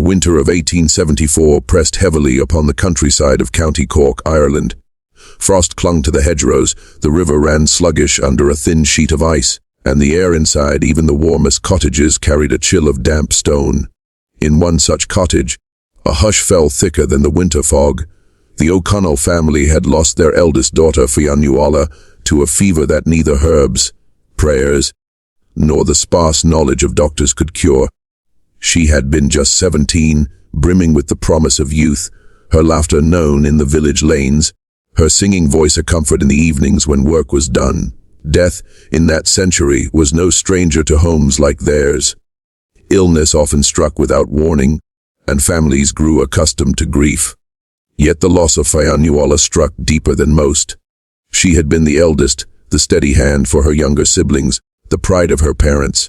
winter of 1874 pressed heavily upon the countryside of County Cork, Ireland. Frost clung to the hedgerows, the river ran sluggish under a thin sheet of ice, and the air inside even the warmest cottages carried a chill of damp stone. In one such cottage, a hush fell thicker than the winter fog. The O'Connell family had lost their eldest daughter, Fionnuala, to a fever that neither herbs, prayers, nor the sparse knowledge of doctors could cure. She had been just 17, brimming with the promise of youth, her laughter known in the village lanes, her singing voice a comfort in the evenings when work was done. Death, in that century, was no stranger to homes like theirs. Illness often struck without warning, and families grew accustomed to grief. Yet the loss of Fionnuala struck deeper than most. She had been the eldest, the steady hand for her younger siblings, the pride of her parents.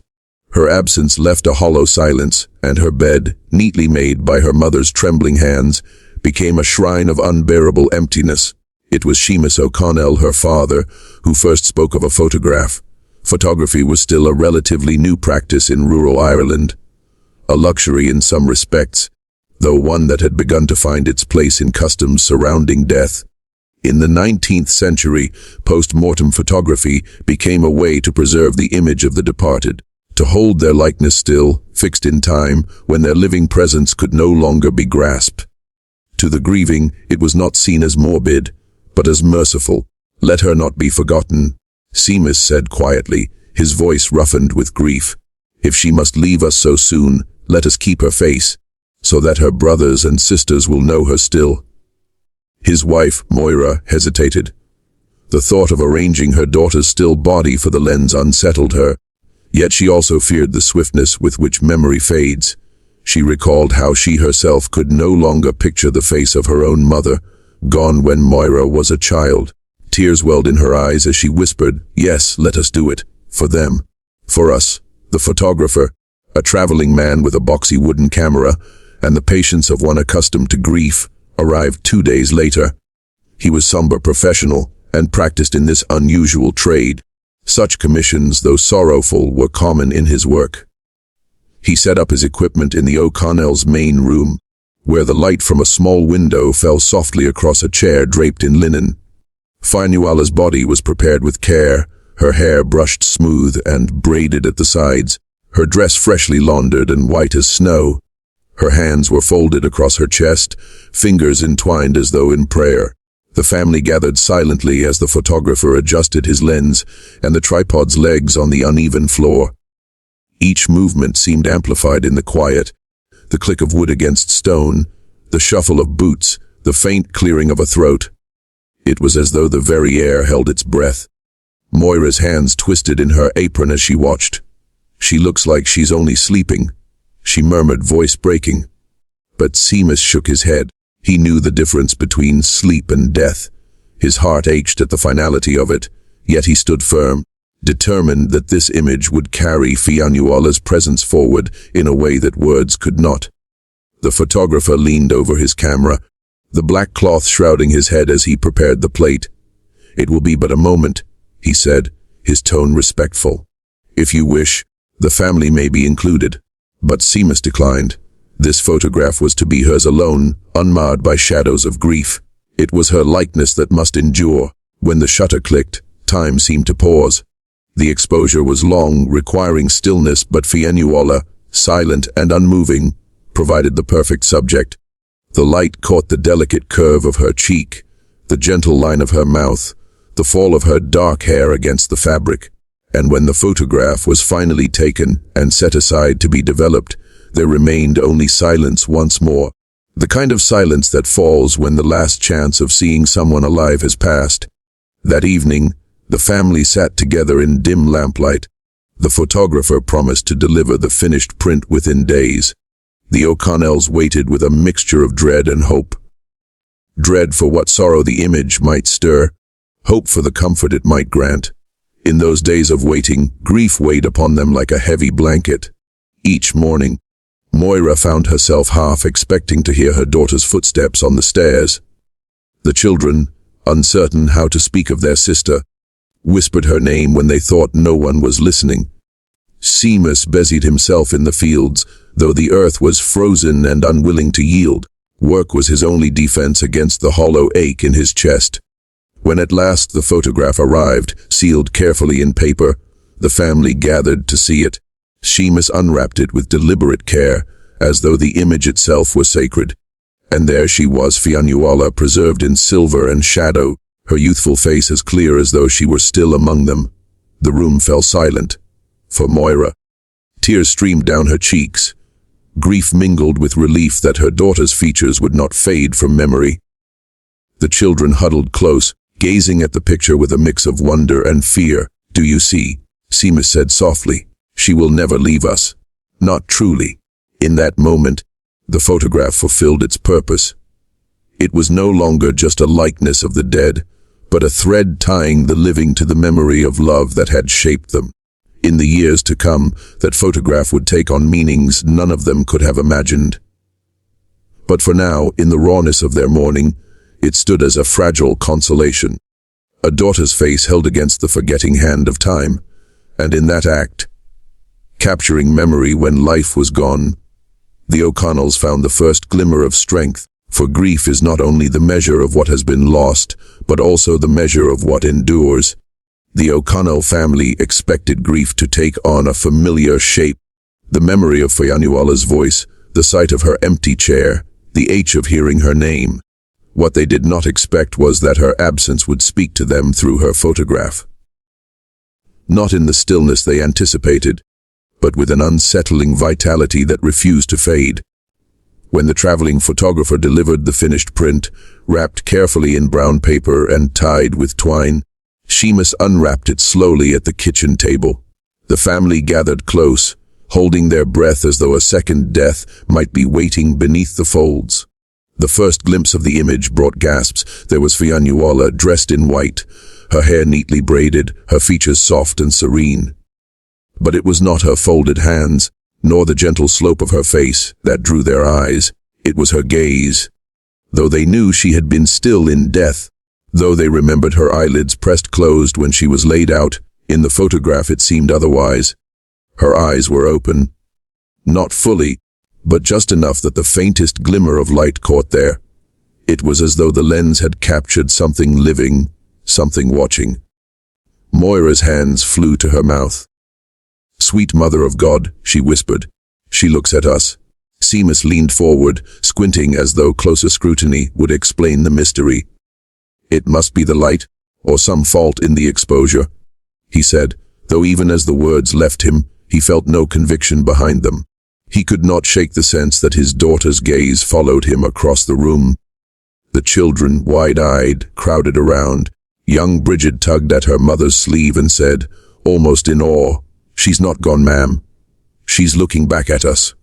Her absence left a hollow silence, and her bed, neatly made by her mother's trembling hands, became a shrine of unbearable emptiness. It was Seamus O'Connell, her father, who first spoke of a photograph. Photography was still a relatively new practice in rural Ireland, a luxury in some respects, though one that had begun to find its place in customs surrounding death. In the 19th century, post-mortem photography became a way to preserve the image of the departed, to hold their likeness still, fixed in time, when their living presence could no longer be grasped. To the grieving, it was not seen as morbid, but as merciful. "Let her not be forgotten," Seamus said quietly, his voice roughened with grief. "If she must leave us so soon, let us keep her face, so that her brothers and sisters will know her still." His wife, Moira, hesitated. The thought of arranging her daughter's still body for the lens unsettled her, yet she also feared the swiftness with which memory fades. She recalled how she herself could no longer picture the face of her own mother, gone when Moira was a child. Tears welled in her eyes as she whispered, "Yes, let us do it. For them. For us." The photographer, a traveling man with a boxy wooden camera, and the patience of one accustomed to grief, arrived 2 days later. He was somber professional, and practiced in this unusual trade. Such commissions, though sorrowful, were common in his work. He set up his equipment in the O'Connell's main room, where the light from a small window fell softly across a chair draped in linen. Fionnuala's body was prepared with care, her hair brushed smooth and braided at the sides, her dress freshly laundered and white as snow. Her hands were folded across her chest, fingers entwined as though in prayer. The family gathered silently as the photographer adjusted his lens and the tripod's legs on the uneven floor. Each movement seemed amplified in the quiet, the click of wood against stone, the shuffle of boots, the faint clearing of a throat. It was as though the very air held its breath. Moira's hands twisted in her apron as she watched. "She looks like she's only sleeping," she murmured, voice breaking. But Seamus shook his head. He knew the difference between sleep and death. His heart ached at the finality of it, yet he stood firm, determined that this image would carry Fionnuala's presence forward in a way that words could not. The photographer leaned over his camera, the black cloth shrouding his head as he prepared the plate. "It will be but a moment," he said, his tone respectful. "If you wish, the family may be included." But Seamus declined. This photograph was to be hers alone, unmarred by shadows of grief. It was her likeness that must endure. When the shutter clicked, time seemed to pause. The exposure was long, requiring stillness, but Fionnuala, silent and unmoving, provided the perfect subject. The light caught the delicate curve of her cheek, the gentle line of her mouth, the fall of her dark hair against the fabric. And when the photograph was finally taken and set aside to be developed, there remained only silence once more. The kind of silence that falls when the last chance of seeing someone alive has passed. That evening, the family sat together in dim lamplight. The photographer promised to deliver the finished print within days. The O'Connells waited with a mixture of dread and hope. Dread for what sorrow the image might stir, hope for the comfort it might grant. In those days of waiting, grief weighed upon them like a heavy blanket. Each morning, Moira found herself half expecting to hear her daughter's footsteps on the stairs. The children, uncertain how to speak of their sister, whispered her name when they thought no one was listening. Seamus busied himself in the fields, though the earth was frozen and unwilling to yield. Work was his only defense against the hollow ache in his chest. When at last the photograph arrived, sealed carefully in paper, the family gathered to see it. Seamus unwrapped it with deliberate care, as though the image itself was sacred. And there she was, Fionnuala, preserved in silver and shadow, her youthful face as clear as though she were still among them. The room fell silent. For Moira, tears streamed down her cheeks. Grief mingled with relief that her daughter's features would not fade from memory. The children huddled close, gazing at the picture with a mix of wonder and fear. "Do you see?" Seamus said softly. "She will never leave us." Not truly. In that moment, the photograph fulfilled its purpose. It was no longer just a likeness of the dead, but a thread tying the living to the memory of love that had shaped them. In the years to come, that photograph would take on meanings none of them could have imagined. But for now, in the rawness of their mourning, it stood as a fragile consolation. A daughter's face held against the forgetting hand of time, and in that act, capturing memory when life was gone, the O'Connells found the first glimmer of strength, for grief is not only the measure of what has been lost, but also the measure of what endures. The O'Connell family expected grief to take on a familiar shape. The memory of Fionnuala's voice, the sight of her empty chair, the ache of hearing her name. What they did not expect was that her absence would speak to them through her photograph. Not in the stillness they anticipated, but with an unsettling vitality that refused to fade. When the traveling photographer delivered the finished print, wrapped carefully in brown paper and tied with twine, Seamus unwrapped it slowly at the kitchen table. The family gathered close, holding their breath as though a second death might be waiting beneath the folds. The first glimpse of the image brought gasps. There was Fionnuala, dressed in white, her hair neatly braided, her features soft and serene. But it was not her folded hands, nor the gentle slope of her face, that drew their eyes. It was her gaze. Though they knew she had been still in death, though they remembered her eyelids pressed closed when she was laid out, in the photograph it seemed otherwise. Her eyes were open. Not fully, but just enough that the faintest glimmer of light caught there. It was as though the lens had captured something living, something watching. Moira's hands flew to her mouth. "Sweet Mother of God," she whispered. "She looks at us." Seamus leaned forward, squinting as though closer scrutiny would explain the mystery. "It must be the light, or some fault in the exposure," he said, though even as the words left him, he felt no conviction behind them. He could not shake the sense that his daughter's gaze followed him across the room. The children, wide-eyed, crowded around. Young Bridget tugged at her mother's sleeve and said, almost in awe, "She's not gone, ma'am. She's looking back at us."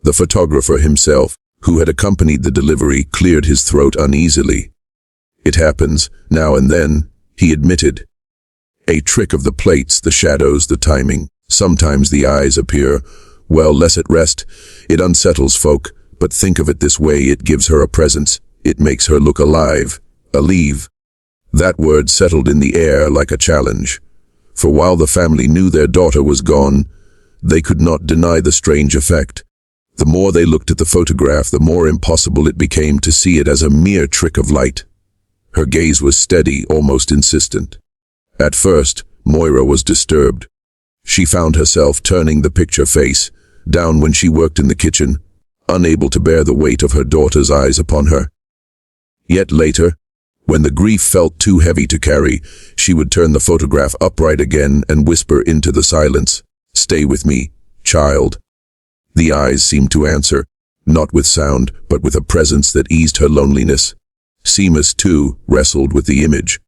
The photographer himself, who had accompanied the delivery, cleared his throat uneasily. "It happens, now and then," he admitted. "A trick of the plates, the shadows, the timing. Sometimes the eyes appear, well, less at rest. It unsettles folk, but think of it this way, it gives her a presence. It makes her look alive. Alive." That word settled in the air like a challenge. For while the family knew their daughter was gone, they could not deny the strange effect. The more they looked at the photograph, the more impossible it became to see it as a mere trick of light. Her gaze was steady, almost insistent. At first, Moira was disturbed. She found herself turning the picture face down when she worked in the kitchen, unable to bear the weight of her daughter's eyes upon her. Yet later, when the grief felt too heavy to carry, she would turn the photograph upright again and whisper into the silence, "Stay with me, child." The eyes seemed to answer, not with sound, but with a presence that eased her loneliness. Seamus, too, wrestled with the image.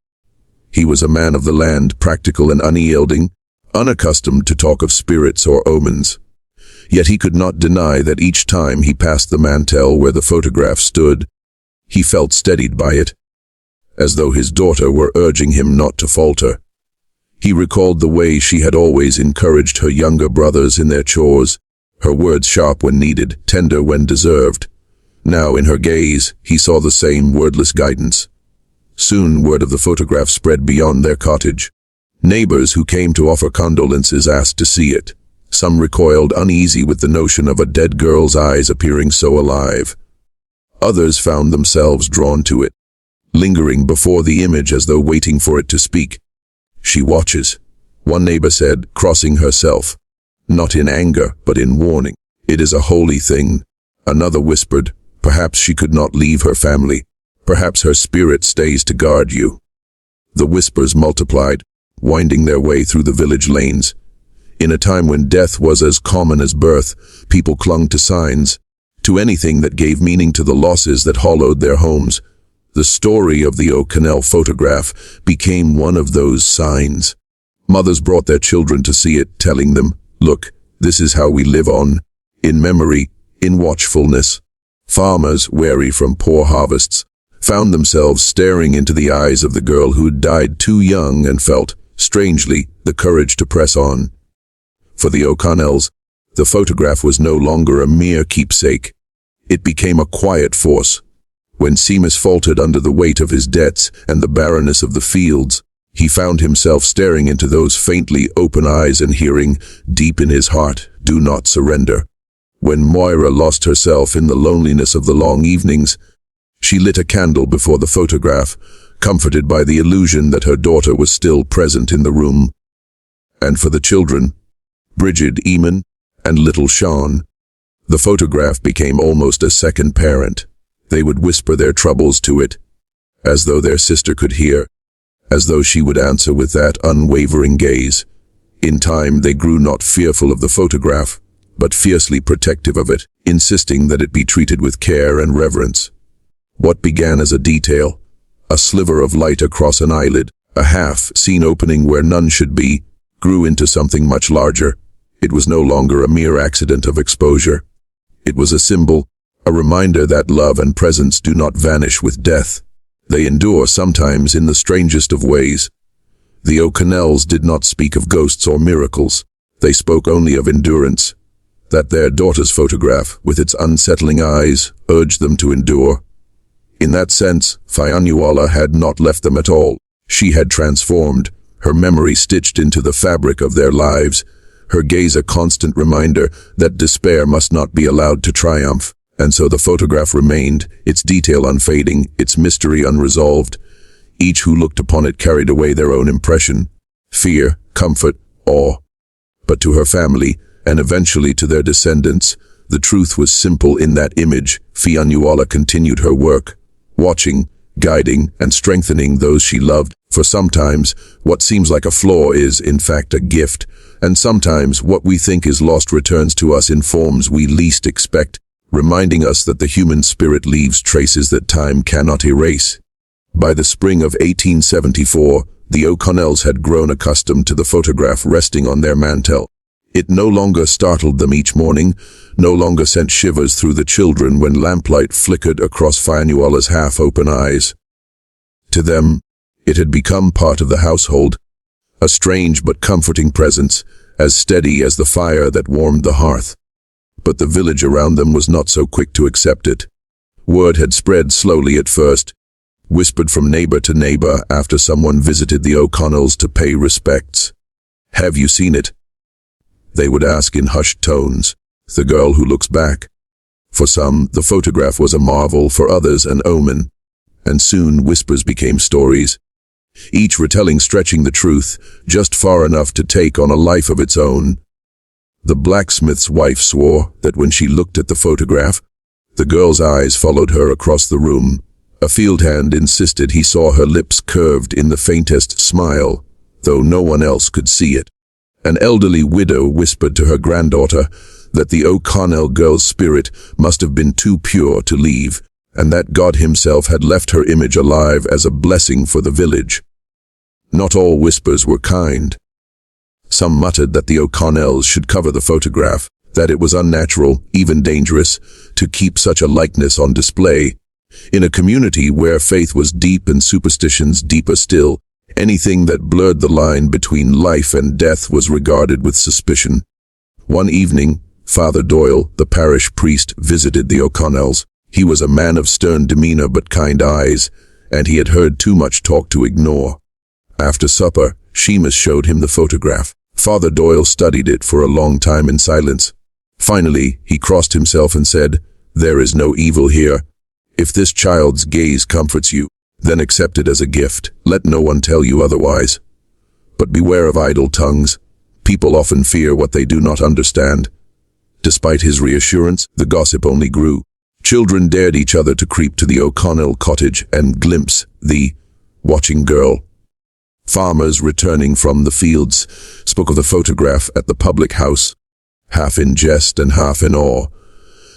He was a man of the land, practical and unyielding, unaccustomed to talk of spirits or omens. Yet he could not deny that each time he passed the mantel where the photograph stood, he felt steadied by it, as though his daughter were urging him not to falter. He recalled the way she had always encouraged her younger brothers in their chores, her words sharp when needed, tender when deserved. Now in her gaze, he saw the same wordless guidance. Soon word of the photograph spread beyond their cottage. Neighbors who came to offer condolences asked to see it. Some recoiled uneasy with the notion of a dead girl's eyes appearing so alive. Others found themselves drawn to it, lingering before the image as though waiting for it to speak. "She watches," one neighbor said, crossing herself, not in anger, but in warning. "It is a holy thing," another whispered. "Perhaps she could not leave her family. Perhaps her spirit stays to guard you." The whispers multiplied, winding their way through the village lanes. In a time when death was as common as birth, people clung to signs, to anything that gave meaning to the losses that hollowed their homes. The story of the O'Connell photograph became one of those signs. Mothers brought their children to see it, telling them, "Look, this is how we live on, in memory, in watchfulness." Farmers, wary from poor harvests, found themselves staring into the eyes of the girl who had died too young and felt, strangely, the courage to press on. For the O'Connells, the photograph was no longer a mere keepsake. It became a quiet force. When Seamus faltered under the weight of his debts and the barrenness of the fields, he found himself staring into those faintly open eyes and hearing, deep in his heart, "Do not surrender." When Moira lost herself in the loneliness of the long evenings, she lit a candle before the photograph, comforted by the illusion that her daughter was still present in the room. And for the children, Bridget, Eamon, and little Sean, the photograph became almost a second parent. They would whisper their troubles to it, as though their sister could hear, as though she would answer with that unwavering gaze. In time, they grew not fearful of the photograph, but fiercely protective of it, insisting that it be treated with care and reverence. What began as a detail, a sliver of light across an eyelid, a half-seen opening where none should be, grew into something much larger. It was no longer a mere accident of exposure. It was a symbol, a reminder that love and presence do not vanish with death. They endure sometimes in the strangest of ways. The O'Connells did not speak of ghosts or miracles. They spoke only of endurance, that their daughter's photograph, with its unsettling eyes, urged them to endure. In that sense, Fionnuala had not left them at all. She had transformed, her memory stitched into the fabric of their lives, her gaze a constant reminder that despair must not be allowed to triumph. And so the photograph remained, its detail unfading, its mystery unresolved. Each who looked upon it carried away their own impression, fear, comfort, awe. But to her family, and eventually to their descendants, the truth was simple in that image. Fionnuala continued her work, watching, guiding, and strengthening those she loved. For sometimes, what seems like a flaw is, in fact, a gift, and sometimes what we think is lost returns to us in forms we least expect, reminding us that the human spirit leaves traces that time cannot erase. By the spring of 1874, the O'Connells had grown accustomed to the photograph resting on their mantel. It no longer startled them each morning, no longer sent shivers through the children when lamplight flickered across Fionnuala's half-open eyes. To them, it had become part of the household, a strange but comforting presence, as steady as the fire that warmed the hearth. But the village around them was not so quick to accept it. Word had spread slowly at first, whispered from neighbor to neighbor after someone visited the O'Connells to pay respects. "Have you seen it?" they would ask in hushed tones. "The girl who looks back." For some, the photograph was a marvel, for others an omen. And soon whispers became stories, each retelling stretching the truth just far enough to take on a life of its own. The blacksmith's wife swore that when she looked at the photograph, the girl's eyes followed her across the room. A field hand insisted he saw her lips curved in the faintest smile, though no one else could see it. An elderly widow whispered to her granddaughter that the O'Connell girl's spirit must have been too pure to leave, and that God himself had left her image alive as a blessing for the village. Not all whispers were kind. Some muttered that the O'Connells should cover the photograph, that it was unnatural, even dangerous, to keep such a likeness on display. In a community where faith was deep and superstitions deeper still, anything that blurred the line between life and death was regarded with suspicion. One evening, Father Doyle, the parish priest, visited the O'Connells. He was a man of stern demeanor but kind eyes, and he had heard too much talk to ignore. After supper, Seamus showed him the photograph. Father Doyle studied it for a long time in silence. Finally, he crossed himself and said, "There is no evil here. If this child's gaze comforts you, then accept it as a gift. Let no one tell you otherwise. But beware of idle tongues. People often fear what they do not understand." Despite his reassurance, the gossip only grew. Children dared each other to creep to the O'Connell cottage and glimpse the watching girl. Farmers returning from the fields spoke of the photograph at the public house, half in jest and half in awe.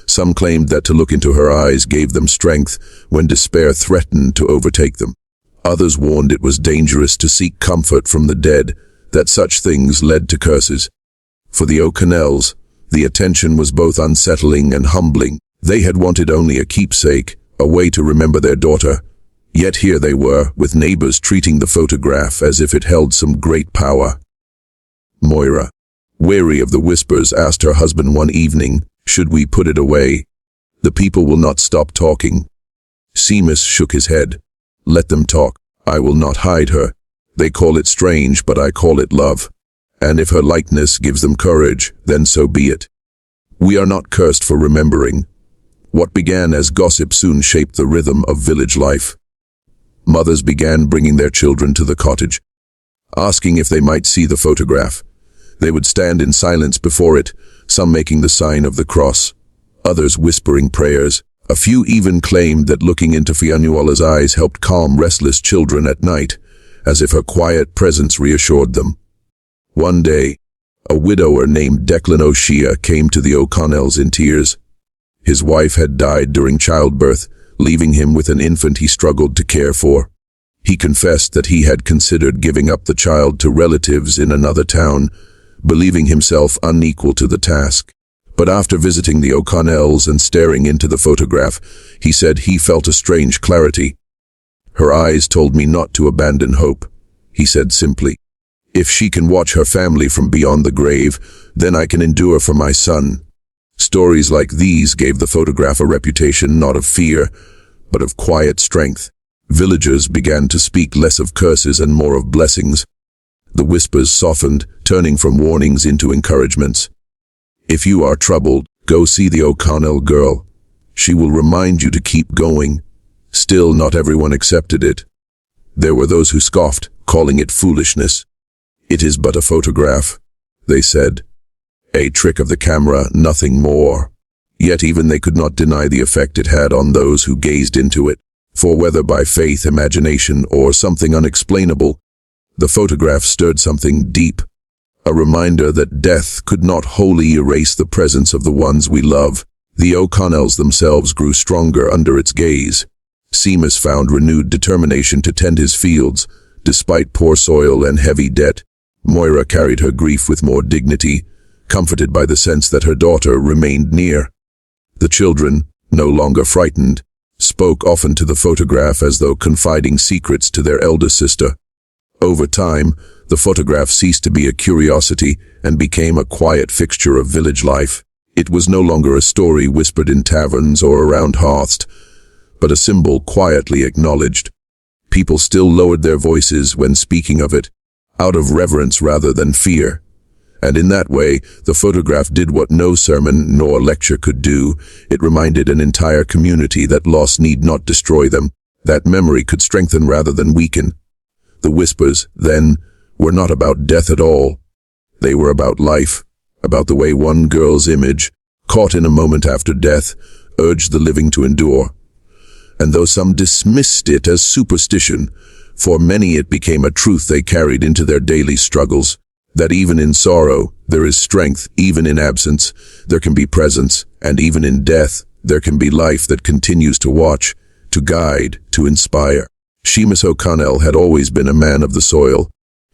Some claimed that to look into her eyes gave them strength when despair threatened to overtake them. Others warned it was dangerous to seek comfort from the dead, that such things led to curses. For the O'Connells, the attention was both unsettling and humbling. They had wanted only a keepsake, a way to remember their daughter. Yet here they were, with neighbors treating the photograph as if it held some great power. Moira, weary of the whispers, asked her husband one evening, "Should we put it away? The people will not stop talking." Seamus shook his head. "Let them talk. I will not hide her. They call it strange, but I call it love. And if her likeness gives them courage, then so be it. We are not cursed for remembering." What began as gossip soon shaped the rhythm of village life. Mothers began bringing their children to the cottage, asking if they might see the photograph. They would stand in silence before it, some making the sign of the cross, others whispering prayers. A few even claimed that looking into Fionnuala's eyes helped calm restless children at night, as if her quiet presence reassured them. One day, a widower named Declan O'Shea came to the O'Connells in tears. His wife had died during childbirth, leaving him with an infant he struggled to care for. He confessed that he had considered giving up the child to relatives in another town, believing himself unequal to the task. But after visiting the O'Connells and staring into the photograph, he said he felt a strange clarity. "Her eyes told me not to abandon hope," he said simply. "If she can watch her family from beyond the grave, then I can endure for my son." Stories like these gave the photograph a reputation not of fear, but of quiet strength. Villagers began to speak less of curses and more of blessings. The whispers softened, turning from warnings into encouragements. "If you are troubled, go see the O'Connell girl. She will remind you to keep going." Still, not everyone accepted it. There were those who scoffed, calling it foolishness. "It is but a photograph," they said. "A trick of the camera, nothing more." Yet even they could not deny the effect it had on those who gazed into it. For whether by faith, imagination, or something unexplainable, the photograph stirred something deep. A reminder that death could not wholly erase the presence of the ones we love. The O'Connells themselves grew stronger under its gaze. Seamus found renewed determination to tend his fields, despite poor soil and heavy debt. Moira carried her grief with more dignity, comforted by the sense that her daughter remained near. The children, no longer frightened, spoke often to the photograph as though confiding secrets to their elder sister. Over time, the photograph ceased to be a curiosity and became a quiet fixture of village life. It was no longer a story whispered in taverns or around hearths, but a symbol quietly acknowledged. People still lowered their voices when speaking of it, out of reverence rather than fear. And in that way, the photograph did what no sermon nor lecture could do. It reminded an entire community that loss need not destroy them, that memory could strengthen rather than weaken. The whispers, then, were not about death at all. They were about life, about the way one girl's image, caught in a moment after death, urged the living to endure. And though some dismissed it as superstition, for many it became a truth they carried into their daily struggles. That even in sorrow, there is strength, even in absence, there can be presence, and even in death, there can be life that continues to watch, to guide, to inspire. Seamus O'Connell had always been a man of the soil.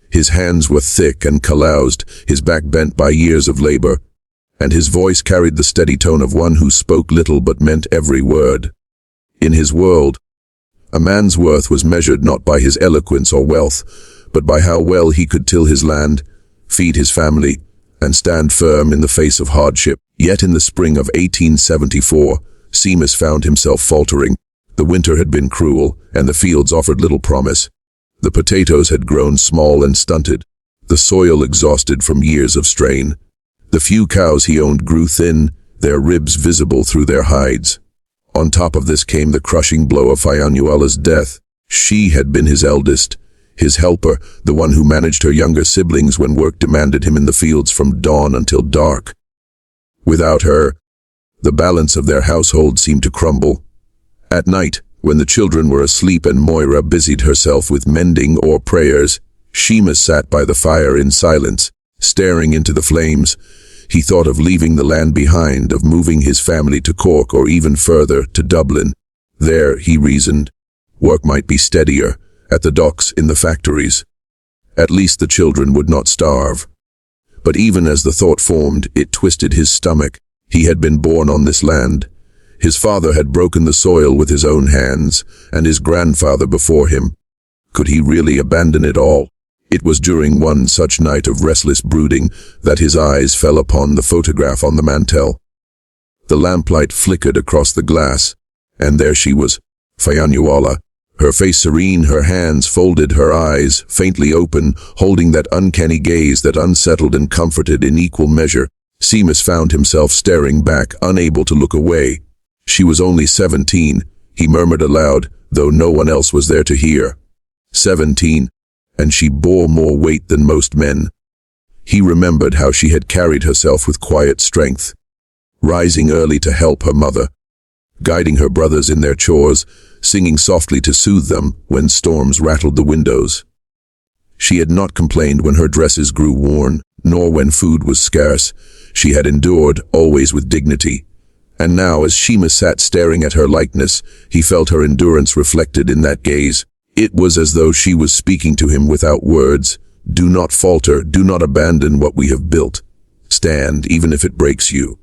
His hands were thick and calloused, his back bent by years of labor, and his voice carried the steady tone of one who spoke little but meant every word. In his world, a man's worth was measured not by his eloquence or wealth, but by how well he could till his land, feed his family, and stand firm in the face of hardship. Yet in the spring of 1874, Seamus found himself faltering. The winter had been cruel, and the fields offered little promise. The potatoes had grown small and stunted. the soil exhausted from years of strain. The few cows he owned grew thin, their ribs visible through their hides. On top of this came the crushing blow of Fionnuala's death. She had been his eldest, his helper, the one who managed her younger siblings when work demanded him in the fields from dawn until dark. Without her, the balance of their household seemed to crumble. At night, when the children were asleep and Moira busied herself with mending or prayers, Seamus sat by the fire in silence, staring into the flames. He thought of leaving the land behind, of moving his family to Cork or even further, to Dublin. There, he reasoned, work might be steadier, at the docks, in the factories. At least the children would not starve. But even as the thought formed, it twisted his stomach. He had been born on this land. His father had broken the soil with his own hands, and his grandfather before him. Could he really abandon it all? It was during one such night of restless brooding that his eyes fell upon the photograph on the mantel. The lamplight flickered across the glass, and there she was, Fionnuala, her face serene, her hands folded, her eyes faintly open, holding that uncanny gaze that unsettled and comforted in equal measure. Seamus found himself staring back, unable to look away. She was only 17, he murmured aloud, though no one else was there to hear. 17, and she bore more weight than most men. He remembered how she had carried herself with quiet strength, rising early to help her mother, guiding her brothers in their chores, singing softly to soothe them when storms rattled the windows. She had not complained when her dresses grew worn, nor when food was scarce. She had endured, always with dignity. And now, as Seamus sat staring at her likeness, he felt her endurance reflected in that gaze. It was as though she was speaking to him without words. Do not falter, do not abandon what we have built. Stand, even if it breaks you.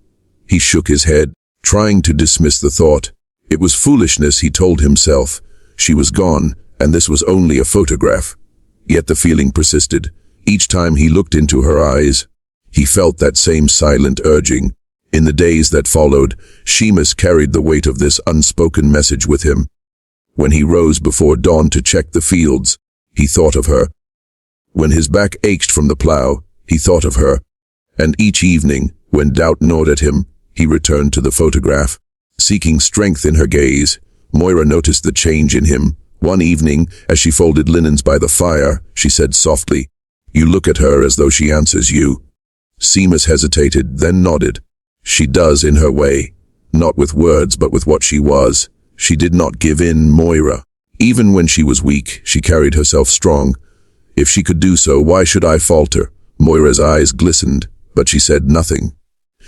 He shook his head, trying to dismiss the thought. It was foolishness, he told himself. She was gone, and this was only a photograph. Yet the feeling persisted. Each time he looked into her eyes, he felt that same silent urging. In the days that followed, Seamus carried the weight of this unspoken message with him. When he rose before dawn to check the fields, he thought of her. When his back ached from the plow, he thought of her. And each evening, when doubt gnawed at him, he returned to the photograph. Seeking strength in her gaze, Moira noticed the change in him. One evening, as she folded linens by the fire, she said softly, "You look at her as though she answers you." Seamus hesitated, then nodded. She does in her way, not with words but with what she was. She did not give in, Moira. Even when she was weak, she carried herself strong. If she could do so, why should I falter? Moira's eyes glistened, but she said nothing.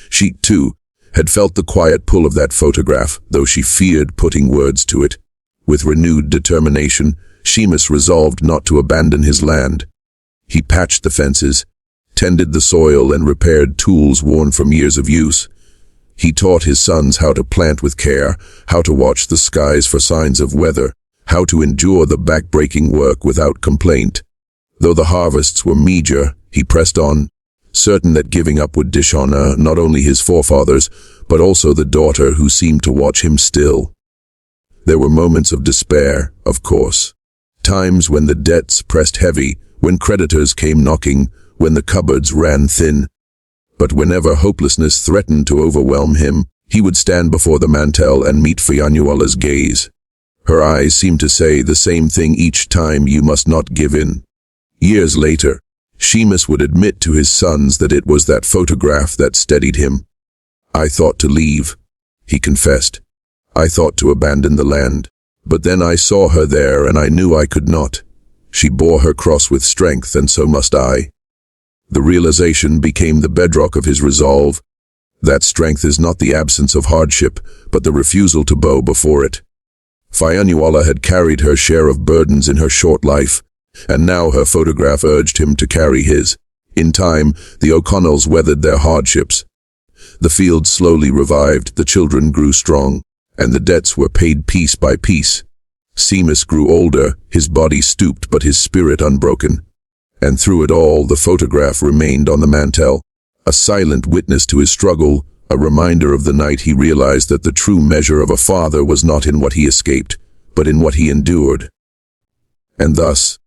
She, too, had felt the quiet pull of that photograph, though she feared putting words to it. With renewed determination, Seamus resolved not to abandon his land. He patched the fences, tended the soil, and repaired tools worn from years of use. He taught his sons how to plant with care, how to watch the skies for signs of weather, how to endure the back-breaking work without complaint. Though the harvests were meager, he pressed on, certain that giving up would dishonor not only his forefathers, but also the daughter who seemed to watch him still. There were moments of despair, of course. Times when the debts pressed heavy, when creditors came knocking, when the cupboards ran thin. But whenever hopelessness threatened to overwhelm him, he would stand before the mantel and meet Fionnuala's gaze. Her eyes seemed to say the same thing each time: you must not give in. Years later, Seamus would admit to his sons that it was that photograph that steadied him. "I thought to leave," he confessed. "I thought to abandon the land. But then I saw her there and I knew I could not. She bore her cross with strength, and so must I." The realization became the bedrock of his resolve. That strength is not the absence of hardship, but the refusal to bow before it. Fionnuala had carried her share of burdens in her short life, and now her photograph urged him to carry his. In time, the O'Connells weathered their hardships. The fields slowly revived, the children grew strong, and the debts were paid piece by piece. Seamus grew older, his body stooped but his spirit unbroken. And through it all, the photograph remained on the mantel, a silent witness to his struggle, a reminder of the night he realized that the true measure of a father was not in what he escaped, but in what he endured. And thus,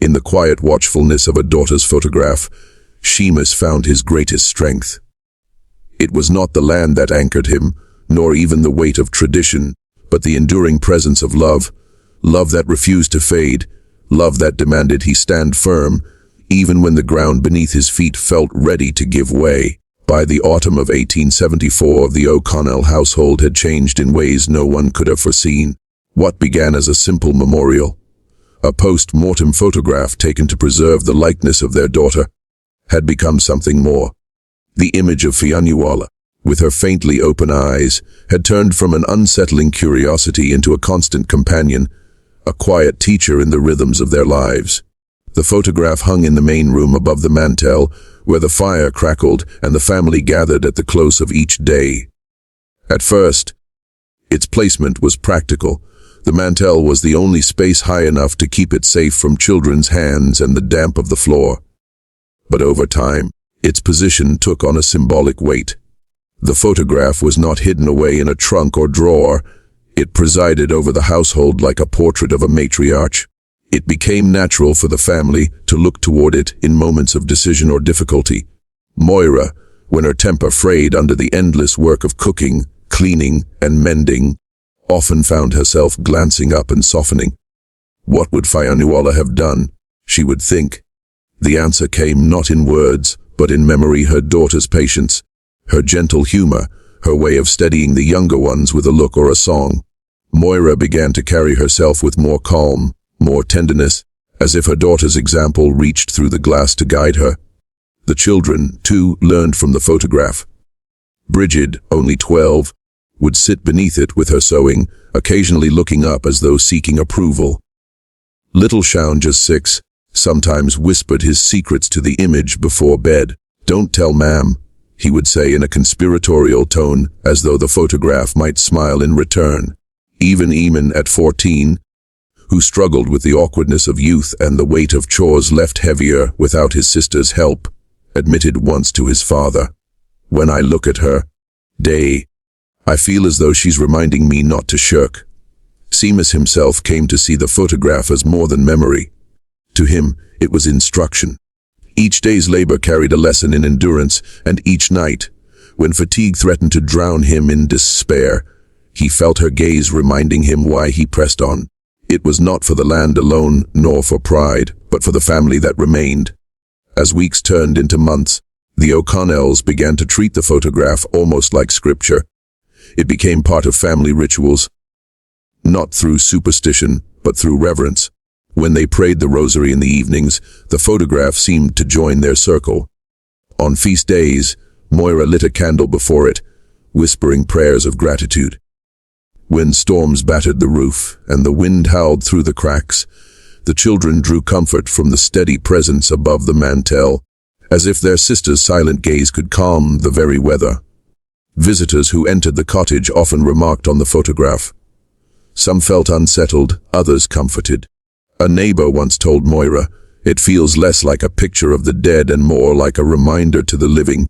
In the quiet watchfulness of a daughter's photograph, Seamus found his greatest strength. It was not the land that anchored him, nor even the weight of tradition, but the enduring presence of love, love that refused to fade, love that demanded he stand firm, even when the ground beneath his feet felt ready to give way. By the autumn of 1874, the O'Connell household had changed in ways no one could have foreseen. What began as a simple memorial, a post-mortem photograph taken to preserve the likeness of their daughter, had become something more. The image of Fionnuala, with her faintly open eyes, had turned from an unsettling curiosity into a constant companion, a quiet teacher in the rhythms of their lives. The photograph hung in the main room above the mantel, where the fire crackled and the family gathered at the close of each day. At first, its placement was practical. The mantel was the only space high enough to keep it safe from children's hands and the damp of the floor. But over time, its position took on a symbolic weight. The photograph was not hidden away in a trunk or drawer. It presided over the household like a portrait of a matriarch. It became natural for the family to look toward it in moments of decision or difficulty. Moira, when her temper frayed under the endless work of cooking, cleaning, and mending, often found herself glancing up and softening. What would Fionnuala have done? She would think. The answer came not in words, but in memory: her daughter's patience, her gentle humor, her way of steadying the younger ones with a look or a song. Moira began to carry herself with more calm, more tenderness, as if her daughter's example reached through the glass to guide her. The children, too, learned from the photograph. Bridget, only 12, would sit beneath it with her sewing, occasionally looking up as though seeking approval. Little Shaun, just 6, sometimes whispered his secrets to the image before bed. "Don't tell, ma'am," he would say in a conspiratorial tone, as though the photograph might smile in return. Even Eamon, at 14, who struggled with the awkwardness of youth and the weight of chores left heavier without his sister's help, admitted once to his father, "When I look at her, Day, I feel as though she's reminding me not to shirk." Seamus himself came to see the photograph as more than memory. To him, it was instruction. Each day's labor carried a lesson in endurance, and each night, when fatigue threatened to drown him in despair, he felt her gaze reminding him why he pressed on. It was not for the land alone, nor for pride, but for the family that remained. As weeks turned into months, the O'Connells began to treat the photograph almost like scripture. It became part of family rituals, not through superstition, but through reverence. When they prayed the rosary in the evenings, the photograph seemed to join their circle. On feast days, Moira lit a candle before it, whispering prayers of gratitude. When storms battered the roof and the wind howled through the cracks, the children drew comfort from the steady presence above the mantel, as if their sister's silent gaze could calm the very weather. Visitors who entered the cottage often remarked on the photograph. Some felt unsettled, others comforted. A neighbor once told Moira, "It feels less like a picture of the dead and more like a reminder to the living."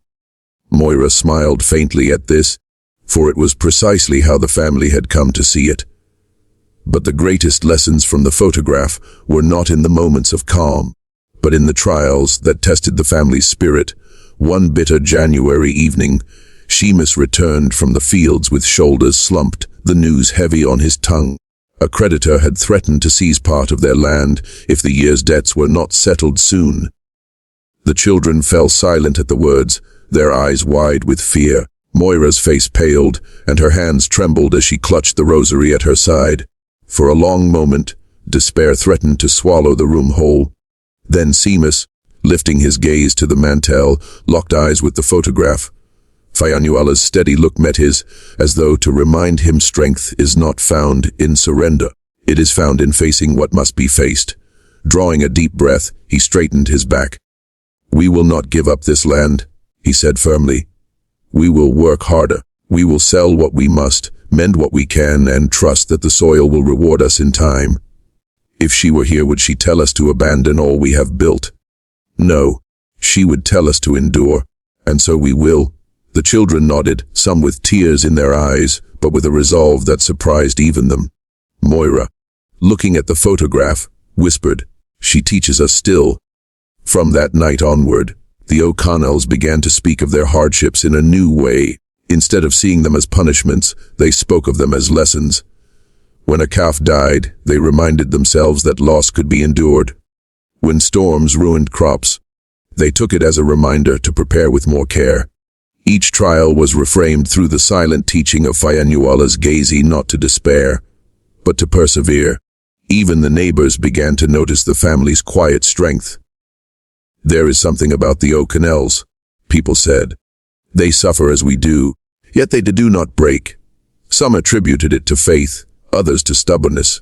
Moira smiled faintly at this, for it was precisely how the family had come to see it. But the greatest lessons from the photograph were not in the moments of calm, but in the trials that tested the family's spirit. One bitter January evening, Seamus returned from the fields with shoulders slumped, the news heavy on his tongue. A creditor had threatened to seize part of their land if the year's debts were not settled soon. The children fell silent at the words, their eyes wide with fear. Moira's face paled, and her hands trembled as she clutched the rosary at her side. For a long moment, despair threatened to swallow the room whole. Then Seamus, lifting his gaze to the mantel, locked eyes with the photograph. Fionnuala's steady look met his, as though to remind him strength is not found in surrender. It is found in facing what must be faced. Drawing a deep breath, he straightened his back. "We will not give up this land," he said firmly. "We will work harder. We will sell what we must, mend what we can, and trust that the soil will reward us in time." If she were here, would she tell us to abandon all we have built? No, she would tell us to endure, and so we will. The children nodded, some with tears in their eyes, but with a resolve that surprised even them. Moira, looking at the photograph, whispered, She teaches us still. From that night onward, the O'Connells began to speak of their hardships in a new way. Instead of seeing them as punishments, they spoke of them as lessons. When a calf died, they reminded themselves that loss could be endured. When storms ruined crops, they took it as a reminder to prepare with more care. Each trial was reframed through the silent teaching of Fionnuala's Gazy not to despair, but to persevere. Even the neighbors began to notice the family's quiet strength. "There is something about the O'Connells," people said. "They suffer as we do, yet they do not break." Some attributed it to faith, others to stubbornness.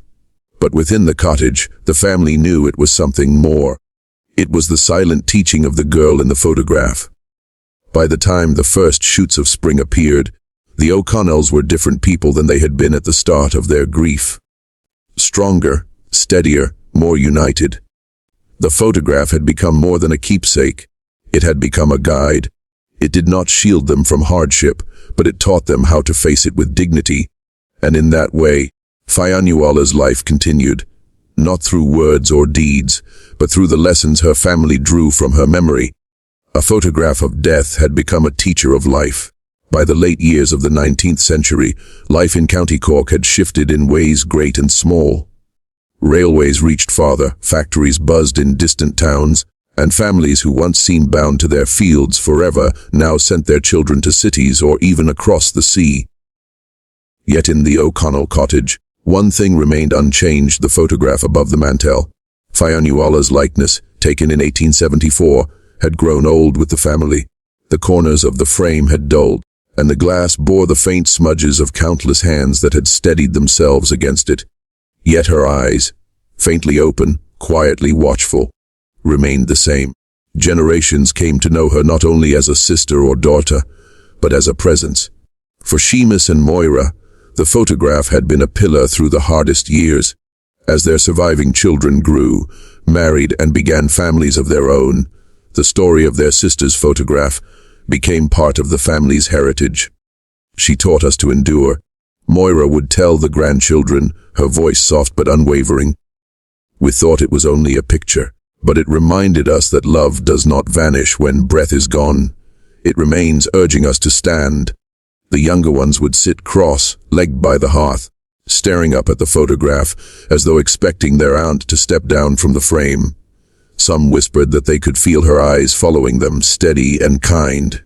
But within the cottage, the family knew it was something more. It was the silent teaching of the girl in the photograph. By the time the first shoots of spring appeared, the O'Connells were different people than they had been at the start of their grief. Stronger, steadier, more united. The photograph had become more than a keepsake. It had become a guide. It did not shield them from hardship, but it taught them how to face it with dignity. And in that way, Fionnuala's life continued, not through words or deeds, but through the lessons her family drew from her memory. A photograph of death had become a teacher of life. By the late years of the 19th century, life in County Cork had shifted in ways great and small. Railways reached farther, factories buzzed in distant towns, and families who once seemed bound to their fields forever now sent their children to cities or even across the sea. Yet in the O'Connell cottage, one thing remained unchanged: the photograph above the mantel. Fionnuala's likeness, taken in 1874, had grown old with the family. The corners of the frame had dulled, and the glass bore the faint smudges of countless hands that had steadied themselves against it. Yet her eyes, faintly open, quietly watchful, remained the same. Generations came to know her not only as a sister or daughter, but as a presence. For Seamus and Moira, the photograph had been a pillar through the hardest years. As their surviving children grew, married, and began families of their own, the story of their sister's photograph became part of the family's heritage. She taught us to endure. Moira would tell the grandchildren, her voice soft but unwavering. We thought it was only a picture, but it reminded us that love does not vanish when breath is gone. It remains, urging us to stand. The younger ones would sit cross-legged by the hearth, staring up at the photograph as though expecting their aunt to step down from the frame. Some whispered that they could feel her eyes following them, steady and kind.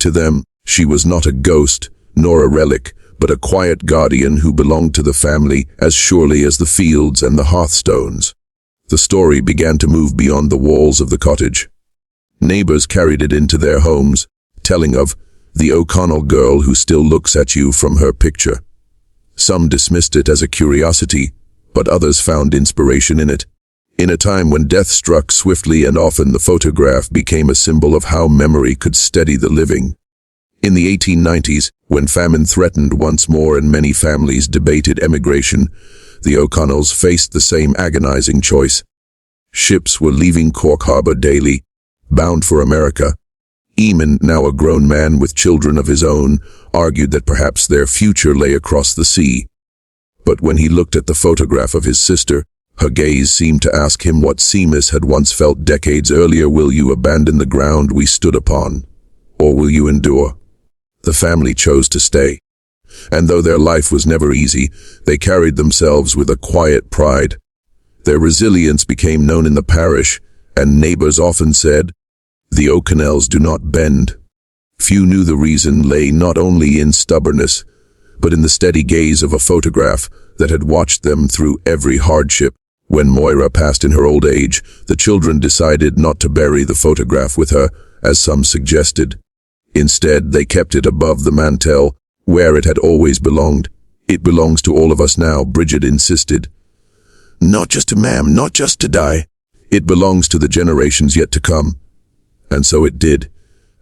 To them, she was not a ghost, nor a relic, but a quiet guardian who belonged to the family as surely as the fields and the hearthstones. The story began to move beyond the walls of the cottage. Neighbors carried it into their homes, telling of the O'Connell girl who still looks at you from her picture. Some dismissed it as a curiosity, but others found inspiration in it. In a time when death struck swiftly and often, the photograph became a symbol of how memory could steady the living. In the 1890s, when famine threatened once more and many families debated emigration, the O'Connells faced the same agonizing choice. Ships were leaving Cork Harbour daily, bound for America. Eamon, now a grown man with children of his own, argued that perhaps their future lay across the sea. But when he looked at the photograph of his sister, her gaze seemed to ask him what Seamus had once felt decades earlier: will you abandon the ground we stood upon, or will you endure? The family chose to stay. And though their life was never easy, they carried themselves with a quiet pride. Their resilience became known in the parish, and neighbors often said, "The O'Connells do not bend." Few knew the reason lay not only in stubbornness, but in the steady gaze of a photograph that had watched them through every hardship. When Moira passed in her old age, the children decided not to bury the photograph with her, as some suggested. Instead, they kept it above the mantel, where it had always belonged. "It belongs to all of us now," Bridget insisted. "Not just to Ma'am, not just to die. It belongs to the generations yet to come." And so it did.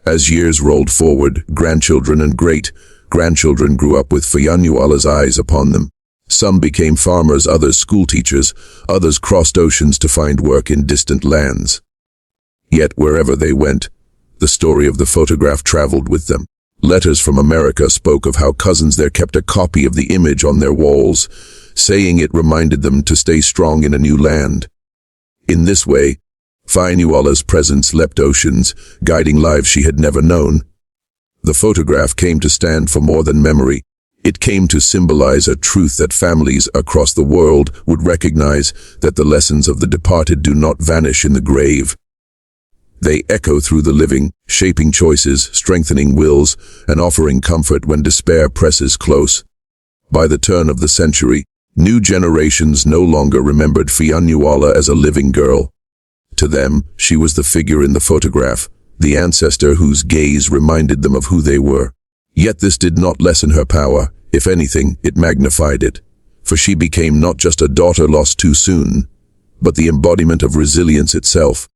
As years rolled forward, grandchildren and great-grandchildren grew up with Fionnuala's eyes upon them. Some became farmers, others schoolteachers, others crossed oceans to find work in distant lands. Yet wherever they went, the story of the photograph traveled with them. Letters from America spoke of how cousins there kept a copy of the image on their walls, saying it reminded them to stay strong in a new land. In this way, Fionnuala's presence leapt oceans, guiding lives she had never known. The photograph came to stand for more than memory. It came to symbolize a truth that families across the world would recognize, that the lessons of the departed do not vanish in the grave. They echo through the living, shaping choices, strengthening wills, and offering comfort when despair presses close. By the turn of the century, new generations no longer remembered Fionnuala as a living girl. To them, she was the figure in the photograph, the ancestor whose gaze reminded them of who they were. Yet this did not lessen her power. If anything, it magnified it. For she became not just a daughter lost too soon, but the embodiment of resilience itself.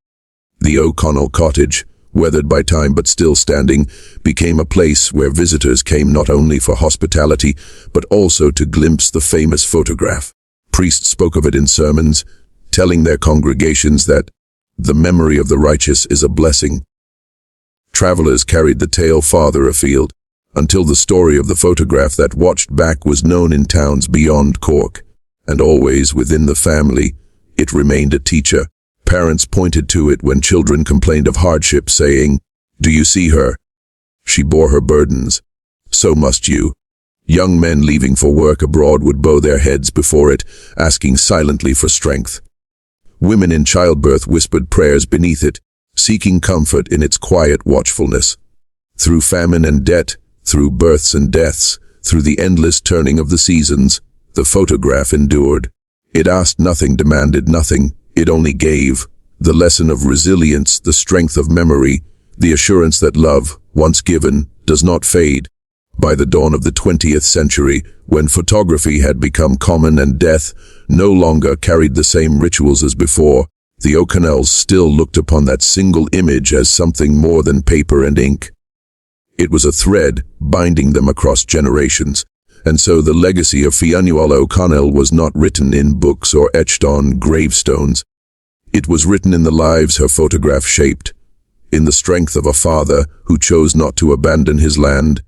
The O'Connell cottage, weathered by time but still standing, became a place where visitors came not only for hospitality, but also to glimpse the famous photograph. Priests spoke of it in sermons, telling their congregations that the memory of the righteous is a blessing. Travelers carried the tale farther afield, until the story of the photograph that watched back was known in towns beyond Cork, and always within the family, it remained a teacher. Parents pointed to it when children complained of hardship, saying, "Do you see her? She bore her burdens. So must you." Young men leaving for work abroad would bow their heads before it, asking silently for strength. Women in childbirth whispered prayers beneath it, seeking comfort in its quiet watchfulness. Through famine and debt, through births and deaths, through the endless turning of the seasons, the photograph endured. It asked nothing, demanded nothing. It only gave the lesson of resilience, the strength of memory, the assurance that love, once given, does not fade. By the dawn of the 20th century, when photography had become common and death no longer carried the same rituals as before, the O'Connells still looked upon that single image as something more than paper and ink. It was a thread binding them across generations, and so the legacy of Fionnuala O'Connell was not written in books or etched on gravestones. It was written in the lives her photograph shaped, in the strength of a father who chose not to abandon his land,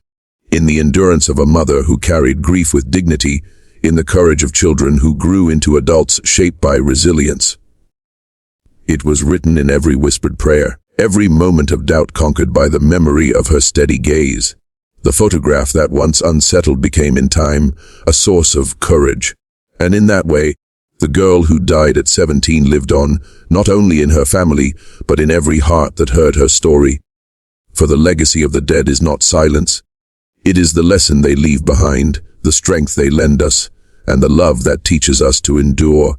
in the endurance of a mother who carried grief with dignity, in the courage of children who grew into adults shaped by resilience. It was written in every whispered prayer, every moment of doubt conquered by the memory of her steady gaze. The photograph that once unsettled became in time a source of courage, and in that way, the girl who died at 17 lived on, not only in her family, but in every heart that heard her story. For the legacy of the dead is not silence. It is the lesson they leave behind, the strength they lend us, and the love that teaches us to endure.